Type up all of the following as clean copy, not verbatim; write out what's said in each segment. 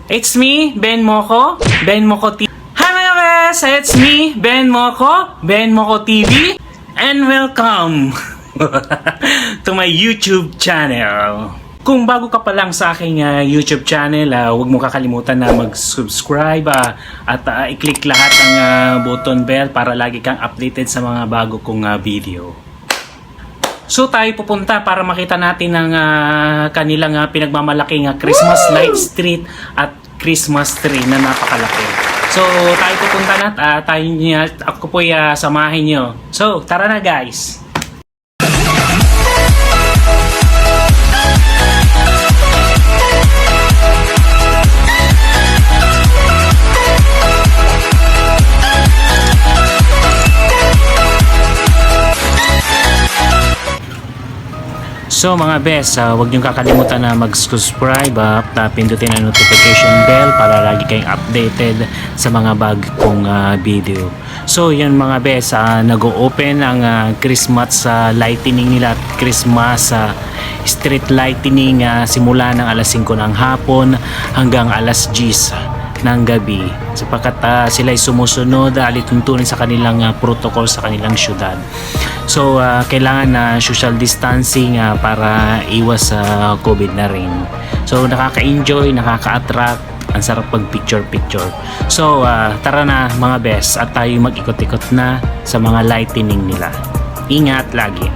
It's me, Mokoh TV. Hi mga bes! It's me, Mokoh TV. And welcome to my YouTube channel. Kung bago ka pa lang sa aking YouTube channel, huwag mo kakalimutan na mag-subscribe at i-click lahat ang button bell para lagi kang updated sa mga bago kong video. So tayo pupunta para makita natin ang kanilang pinagmamalaking Christmas light street at Christmas tree na napakalaki. So tayo pupunta na at ako po samahin nyo. So tara na guys! So mga bes, huwag niyong kakalimutan na mag-subscribe at pindutin ang notification bell para lagi kayong updated sa mga bagong video. So yun mga bes, nag-o-open ang Christmas lightning nila at Christmas street lightning simula ng alas 5 ng hapon hanggang alas 10 ng gabi, sapagkat sila ay sumusunod alituntunin sa kanilang protocol sa kanilang syudad. So kailangan na social distancing para iwas sa COVID na rin. So nakaka-enjoy, nakaka-attract, ang sarap pag picture. So tara na mga best at tayo mag-ikot-ikot na sa mga lightning nila. Ingat lagi.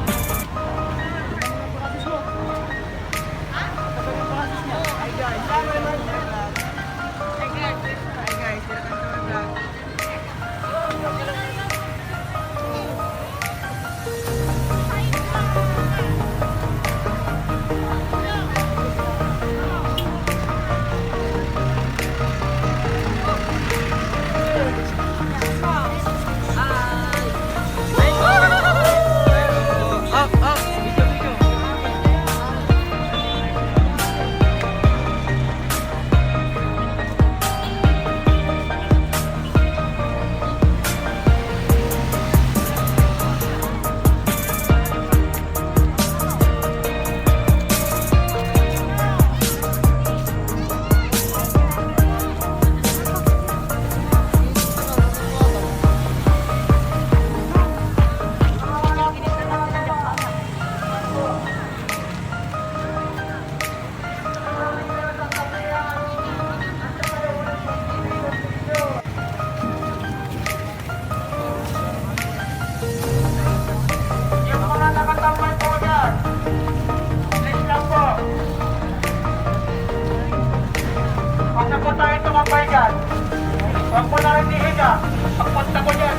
Huwag mo na rin ihiga. Pagpunta ko dyan.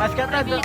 Mas kata tu.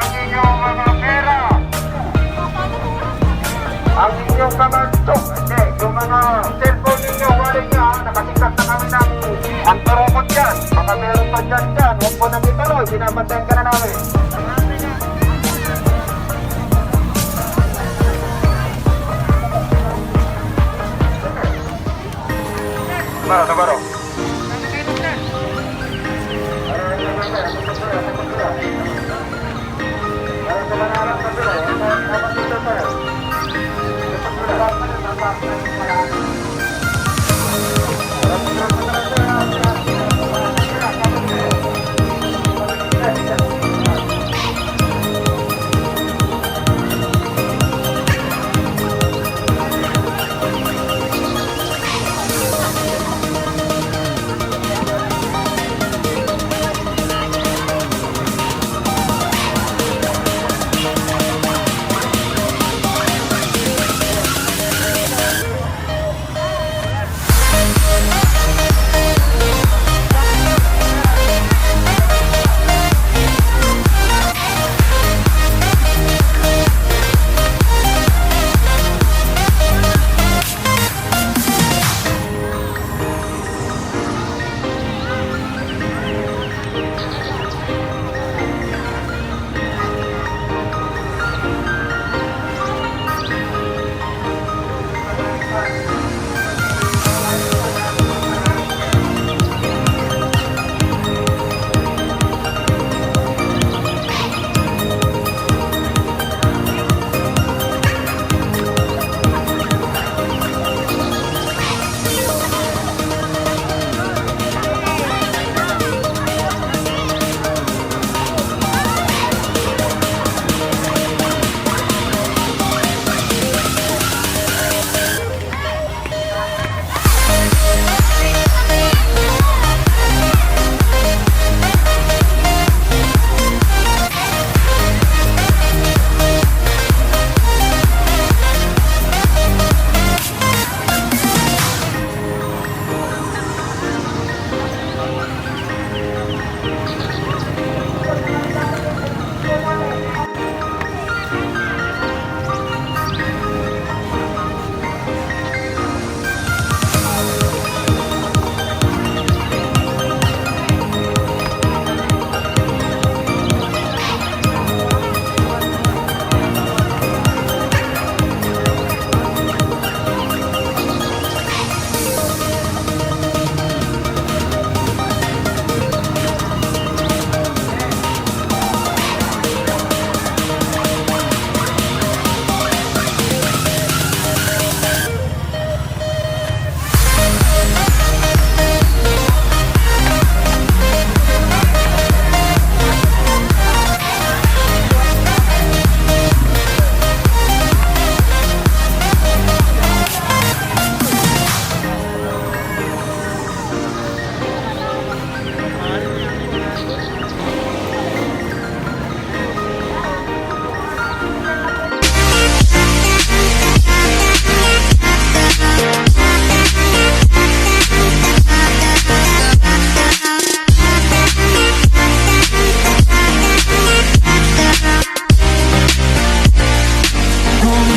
ang inyong mga pera. Ang inyong mga stok, hindi, yung mga cellphone ninyo, wala niya, nakasikat na kami ng antorokot dyan. Baka meron pa dyan, huwag po nang ituloy, binabantayan ka na namin. Baro.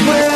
Where